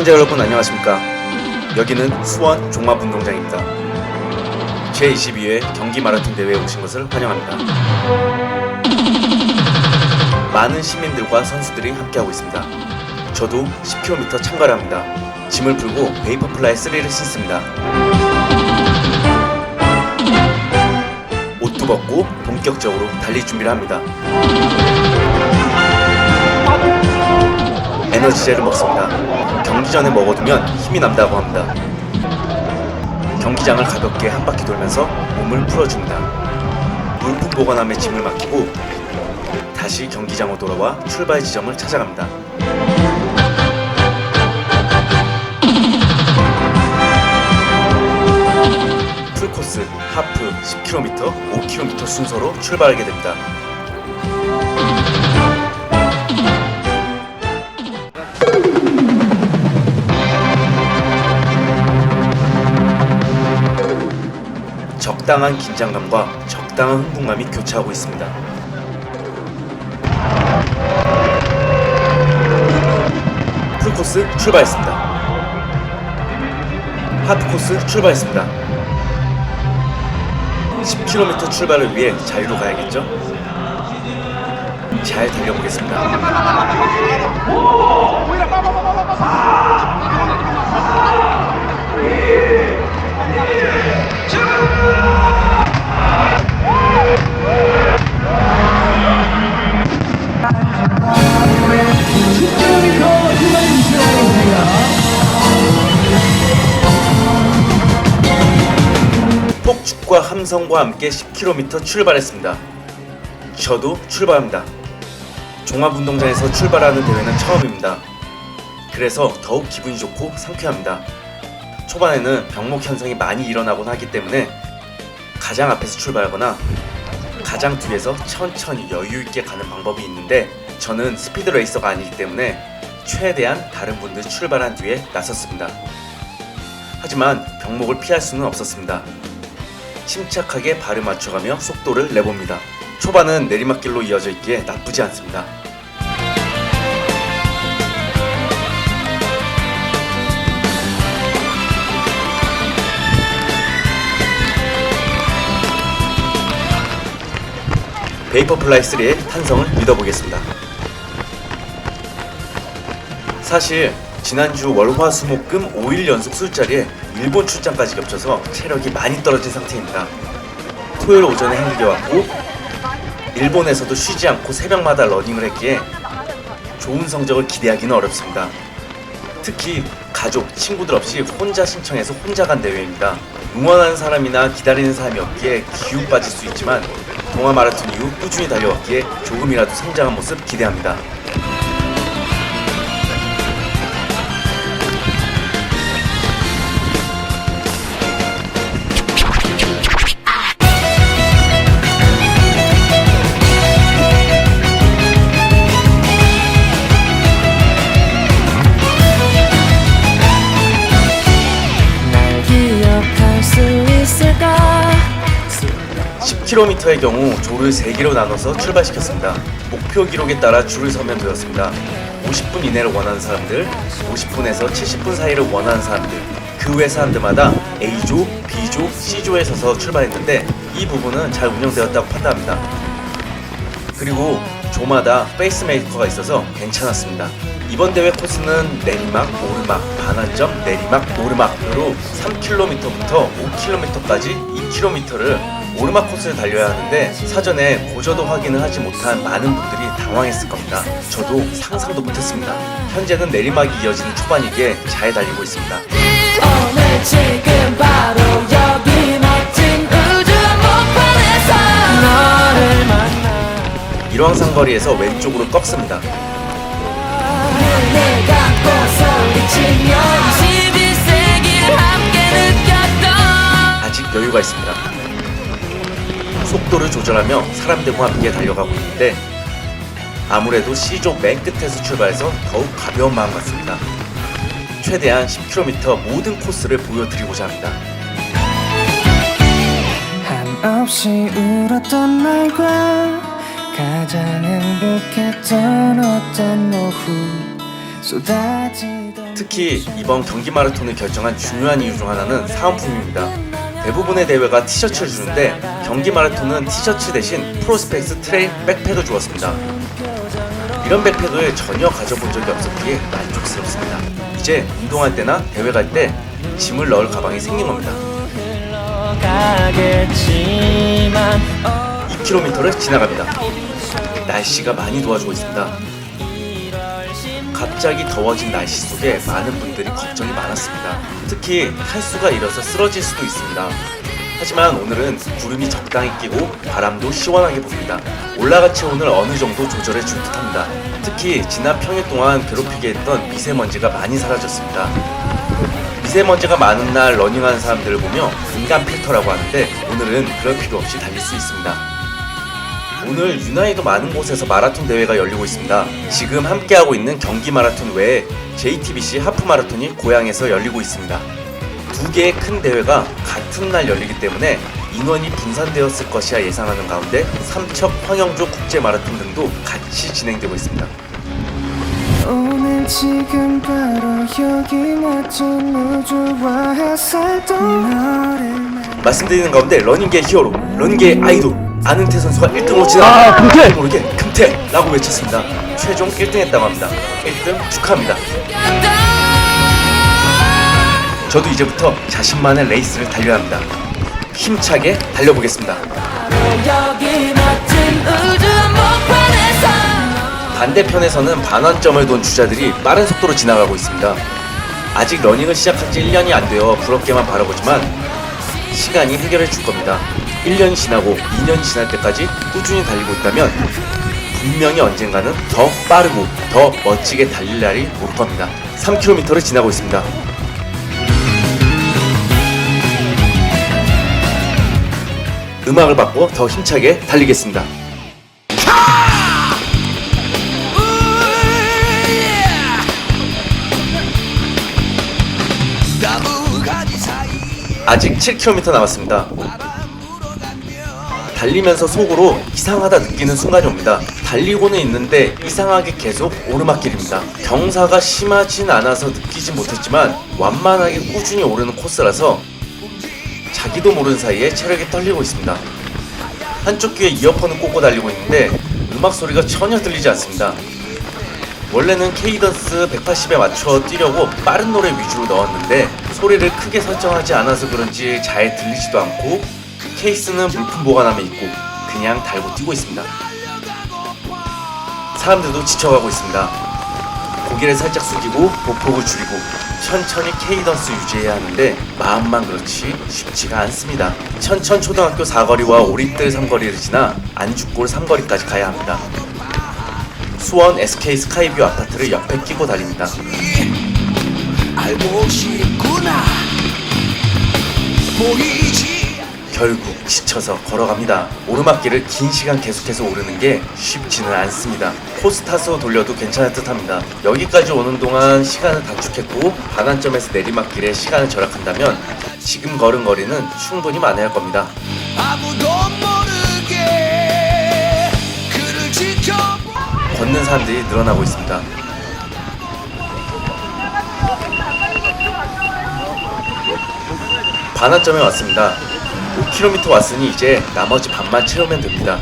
시청자 여러분 안녕하십니까. 여기는 수원 종합운동장입니다. 제22회 경기 마라톤 대회에 오신 것을 환영합니다. 많은 시민들과 선수들이 함께하고 있습니다. 저도 10km 참가를 합니다. 짐을 풀고 베이퍼플라이 3를 신습니다. 옷도 벗고 본격적으로 달릴 준비를 합니다. 에너지젤을 먹습니다. 경기 전에 먹어두면 힘이 난다고 합니다. 경기장을 가볍게 한 바퀴 돌면서 몸을 풀어줍니다. 물품 보관함에 짐을 맡기고 다시 경기장으로 돌아와 출발 지점을 찾아갑니다. 풀코스, 하프, 10km, 5km 순서로 출발하게 됩니다. 적당한 긴장감과 적당한 흥분감이 교차하고 있습니다. 풀코스 출발했습니다. 하프코스 출발했습니다. 10km 출발을 위해 자유로 가야겠죠? 잘 달려보겠습니다. 폭죽과 함성과 함께 10km 출발했습니다. 저도 출발합니다. 종합운동장에서 출발하는 대회는 처음입니다. 그래서 더욱 기분이 좋고 상쾌합니다. 초반에는 병목 현상이 많이 일어나곤 하기 때문에 가장 앞에서 출발하거나 가장 뒤에서 천천히 여유있게 가는 방법이 있는데 저는 스피드 레이서가 아니기 때문에 최대한 다른 분들 출발한 뒤에 나섰습니다. 하지만 병목을 피할 수는 없었습니다. 침착하게 발을 맞춰가며 속도를 내봅니다. 초반은 내리막길로 이어져 있기에 나쁘지 않습니다. 베이퍼플라이 3의 탄성을 믿어보겠습니다. 사실 지난주 월화수목금 5일 연속 술자리에 일본 출장까지 겹쳐서 체력이 많이 떨어진 상태입니다. 토요일 오전에 한국에 왔고 일본에서도 쉬지 않고 새벽마다 러닝을 했기에 좋은 성적을 기대하기는 어렵습니다. 특히 가족, 친구들 없이 혼자 신청해서 혼자 간 대회입니다. 응원하는 사람이나 기다리는 사람이 없기에 기운 빠질 수 있지만 동아 마라톤 이후 꾸준히 달려왔기에 조금이라도 성장한 모습 기대합니다. km의 경우 조를 3개로 나눠서 출발시켰습니다. 목표 기록에 따라 줄을 서면 되었습니다. 50분 이내를 원하는 사람들, 50분에서 70분 사이를 원하는 사람들, 그 외 사람들마다 A조, B조, C조에 서서 출발했는데 이 부분은 잘 운영되었다고 판단합니다. 그리고 조마다 페이스메이커가 있어서 괜찮았습니다. 이번 대회 코스는 내리막, 오르막, 반환점, 내리막, 오르막으로 3km부터 5km까지 2km를 오르막 코스를 달려야 하는데 사전에 고저도 확인을 하지 못한 많은 분들이 당황했을 겁니다. 저도 상상도 못했습니다. 현재는 내리막이 이어지는 초반이기에 잘 달리고 있습니다. 오늘 지금 바로 여기 멋진 우주 목판에서 너를 만나 일왕산거리에서 왼쪽으로 꺾습니다. 아직 여유가 있습니다. 속도를 조절하며 사람들과 함께 달려가고 있는데 아무래도 C조 맨 끝에서 출발해서 더욱 가벼운 마음 같습니다. 최대한 10km 모든 코스를 보여드리고자 합니다. 한없이 울었던 날과 가장 행복했던 어떤 오후 특히 이번 경기 마라톤을 결정한 중요한 이유 중 하나는 사은품입니다. 대부분의 대회가 티셔츠를 주는데 경기 마라톤은 티셔츠 대신 프로스펙스 트레일 백팩을 주었습니다. 이런 백팩을 전혀 가져본 적이 없었기에 만족스럽습니다. 이제 운동할 때나 대회 갈 때 짐을 넣을 가방이 생긴 겁니다. 2km를 지나갑니다. 날씨가 많이 도와주고 있습니다. 갑자기 더워진 날씨 속에 많은 분들이 걱정이 많았습니다. 특히 탈수가 일어서 쓰러질 수도 있습니다. 하지만 오늘은 구름이 적당히 끼고 바람도 시원하게 붑니다. 올라가 체온을 어느 정도 조절해 줄 듯합니다. 특히 지난 평일 동안 괴롭히게 했던 미세먼지가 많이 사라졌습니다. 미세먼지가 많은 날 러닝하는 사람들을 보며 인간 필터라고 하는데 오늘은 그럴 필요 없이 달릴 수 있습니다. 오늘 유난히도 많은 곳에서 마라톤 대회가 열리고 있습니다. 지금 함께하고 있는 경기 마라톤 외에 JTBC 하프 마라톤이 고양에서 열리고 있습니다. 두 개의 큰 대회가 같은 날 열리기 때문에 인원이 분산되었을 것이라 예상하는 가운데 삼척 황영조 국제 마라톤 등도 같이 진행되고 있습니다. 오늘 지금 바로 여기 멋진 우주와 햇살 말씀드리는 가운데 러닝계 히어로, 러닝계 아이돌 안은태 선수가 1등으로 지나 금태! 모르게 금태라고 외쳤습니다. 최종 1등했다고 합니다. 1등 축하합니다. 저도 이제부터 자신만의 레이스를 달려야 합니다. 힘차게 달려보겠습니다. 반대편에서는 반환점을 돈 주자들이 빠른 속도로 지나가고 있습니다. 아직 러닝을 시작한 지 1년이 안 되어 부럽게만 바라보지만 시간이 해결해 줄 겁니다. 1년이 지나고 2년이 지날 때까지 꾸준히 달리고 있다면 분명히 언젠가는 더 빠르고 더 멋지게 달릴 날이 올 겁니다. 3km를 지나고 있습니다. 음악을 바꿔 더 힘차게 달리겠습니다. 아직 7km 남았습니다. 달리면서 속으로 이상하다 느끼는 순간이 옵니다. 달리고는 있는데 이상하게 계속 오르막길입니다. 경사가 심하진 않아서 느끼진 못했지만 완만하게 꾸준히 오르는 코스라서 자기도 모르는 사이에 체력이 떨리고 있습니다. 한쪽 귀에 이어폰을 꽂고 달리고 있는데 음악 소리가 전혀 들리지 않습니다. 원래는 케이던스 180에 맞춰 뛰려고 빠른 노래 위주로 넣었는데 소리를 크게 설정하지 않아서 그런지 잘 들리지도 않고 케이스는 물품 보관함에 있고 그냥 달고 뛰고 있습니다. 사람들도 지쳐가고 있습니다. 고개를 살짝 숙이고 보폭을 줄이고 천천히 케이던스 유지해야 하는데 마음만 그렇지 쉽지가 않습니다. 천천 초등학교 4거리와 오리뜰 3거리를 지나 안죽골 3거리까지 가야 합니다. 수원 SK 스카이뷰 아파트를 옆에 끼고 달립니다. 알고 싶구나. 결국 지쳐서 걸어갑니다. 오르막길을 긴 시간 계속해서 오르는 게 쉽지는 않습니다. 코스 타서 돌려도 괜찮을 듯 합니다. 여기까지 오는 동안 시간을 단축했고 반환점에서 내리막길에 시간을 절약한다면 지금 걸은 거리는 충분히 만회할 겁니다. 아무도 모르게 그를 걷는 사람들이 늘어나고 있습니다. 반환점에 왔습니다. 5km 왔으니 이제 나머지 반만 채우면 됩니다.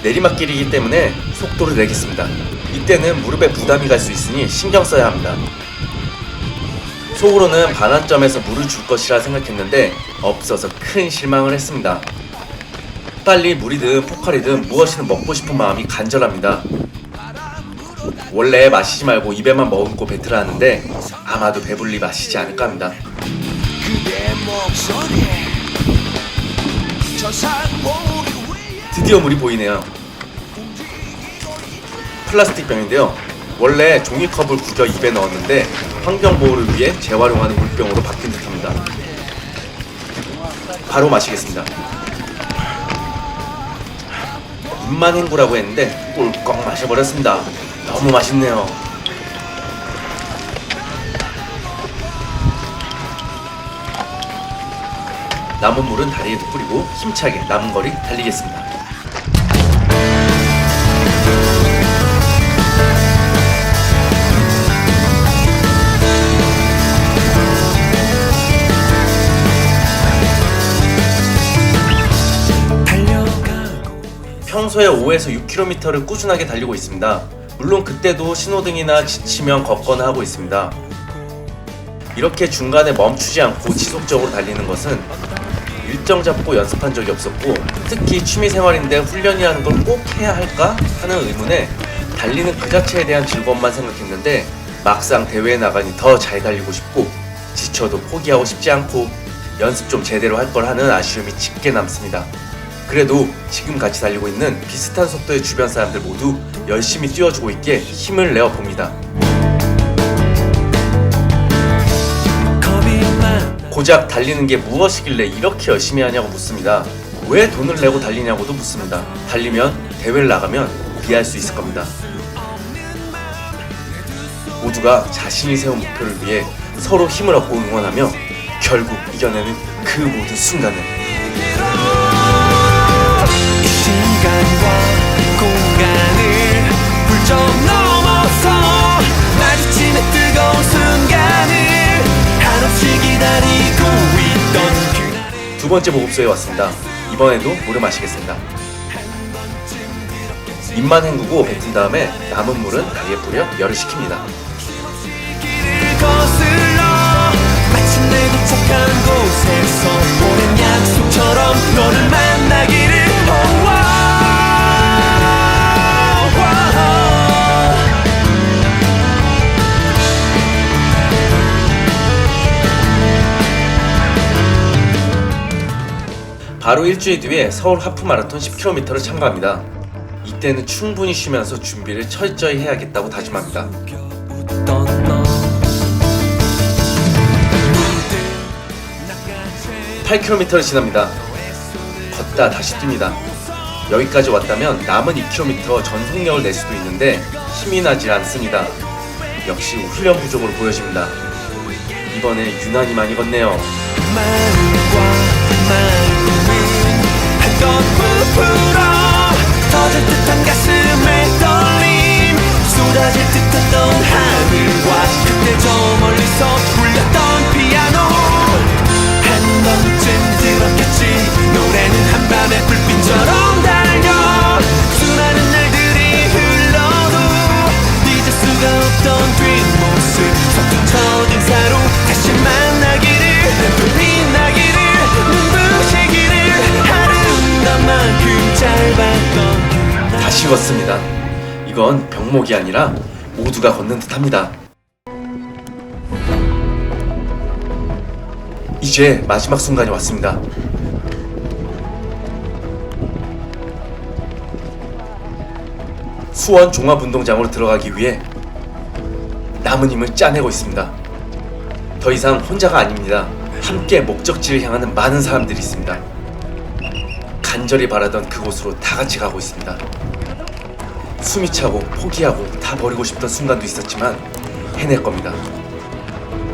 내리막길이기 때문에 속도를 내겠습니다. 이때는 무릎에 부담이 갈 수 있으니 신경 써야 합니다. 속으로는 반환점에서 물을 줄 것이라 생각했는데 없어서 큰 실망을 했습니다. 빨리 물이든 포칼이든 무엇이든 먹고 싶은 마음이 간절합니다. 원래 마시지 말고 입에만 머금고 뱉으라 하는데 아마도 배불리 마시지 않을까 합니다. 드디어 물이 보이네요. 플라스틱 병인데요. 원래 종이컵을 구겨 입에 넣었는데 환경보호를 위해 재활용하는 물병으로 바뀐 듯합니다. 바로 마시겠습니다. 입만 헹구라고 했는데 꿀꺽 마셔버렸습니다. 너무 맛있네요. 남은 물은 다리에도 뿌리고 힘차게 남은 거리 달리겠습니다. 평소에 5에서 6km를 꾸준하게 달리고 있습니다. 물론 그때도 신호등이나 지치면 걷거나 하고 있습니다. 이렇게 중간에 멈추지 않고 지속적으로 달리는 것은 일정 잡고 연습한 적이 없었고, 특히 취미생활인데 훈련이라는 걸 꼭 해야 할까 하는 의문에 달리는 그 자체에 대한 즐거움만 생각했는데, 막상 대회에 나가니 더 잘 달리고 싶고, 지쳐도 포기하고 싶지 않고, 연습 좀 제대로 할 걸 하는 아쉬움이 짙게 남습니다. 그래도 지금 같이 달리고 있는 비슷한 속도의 주변 사람들 모두 열심히 뛰어주고 있기에 힘을 내어 봅니다. 고작 달리는 게 무엇이길래 이렇게 열심히 하냐고 묻습니다. 왜 돈을 내고 달리냐고도 묻습니다. 달리면 대회를 나가면 이해할 수 있을 겁니다. 모두가 자신이 세운 목표를 위해 서로 힘을 얻고 응원하며 결국 이겨내는 그 모든 순간을, 시간과 공간을 훌쩍 넘어서 마주치는 뜨거운 순간을 한없이 기다리고 있던 그날. 두 번째 보급소에 왔습니다. 이번에도 물을 마시겠습니다. 입만 헹구고 뱉은 다음에 남은 물은 다리에 뿌려 열을 식힙니다. 마침내 도착한 곳에서 오랜 약속처럼 너를 만나기를. 바로 일주일 뒤에 서울 하프마라톤 10km를 참가합니다. 이때는 충분히 쉬면서 준비를 철저히 해야겠다고 다짐합니다. 8km를 지납니다. 걷다 다시 뜁니다. 여기까지 왔다면 남은 2km 전속력을 낼 수도 있는데 힘이 나질 않습니다. 역시 훈련 부족으로 보여집니다. 이번에 유난히 많이 걷네요. 터질 듯한 가슴의 떨림, 쏟아질 듯했던 하늘과 그때 저 멀리서 울렸던 피아노. 한 번쯤 들었겠지. 노래는 한밤의 불빛처럼 달려 수많은 날들이 흘러도 잊을 수가 없던 뒷모습. 서툰 첫인사로 다시 만나기를, 또 빛나기를, 눈부시기를. 아름다운 만큼 짧았던. 다시 걷습니다. 이건 병목이 아니라 모두가 걷는 듯합니다. 이제 마지막 순간이 왔습니다. 수원 종합운동장으로 들어가기 위해 남은 힘을 짜내고 있습니다. 더 이상 혼자가 아닙니다. 함께 목적지를 향하는 많은 사람들이 있습니다. 간절히 바라던 그곳으로 다 같이 가고 있습니다. 숨이 차고 포기하고 다 버리고 싶던 순간도 있었지만 해낼 겁니다.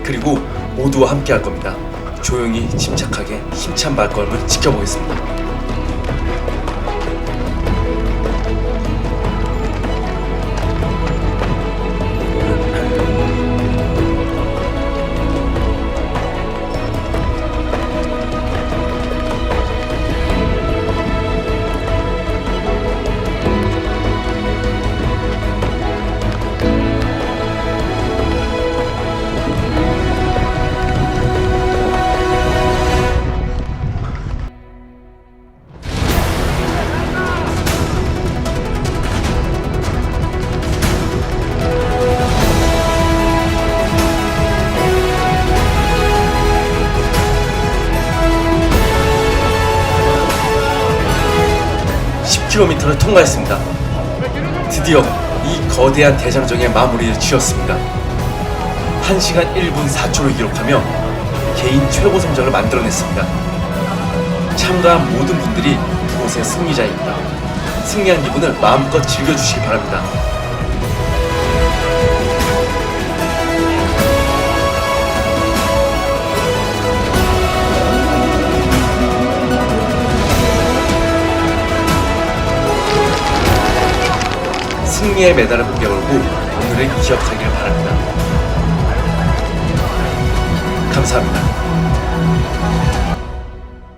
그리고 모두와 함께 할 겁니다. 조용히 침착하게 힘찬 발걸음을 지켜보겠습니다. 를 통과했습니다. 드디어 이 거대한 대장정의 마무리를 지었습니다. 1시간 1분 4초를 기록하며 개인 최고 성적을 만들어냈습니다. 참가한 모든 분들이 그곳의 승리자입니다. 승리한 기분을 마음껏 즐겨주시기 바랍니다. 승리의 메달을 목에 걸고 오늘을 기억하기를 바랍니다. 감사합니다.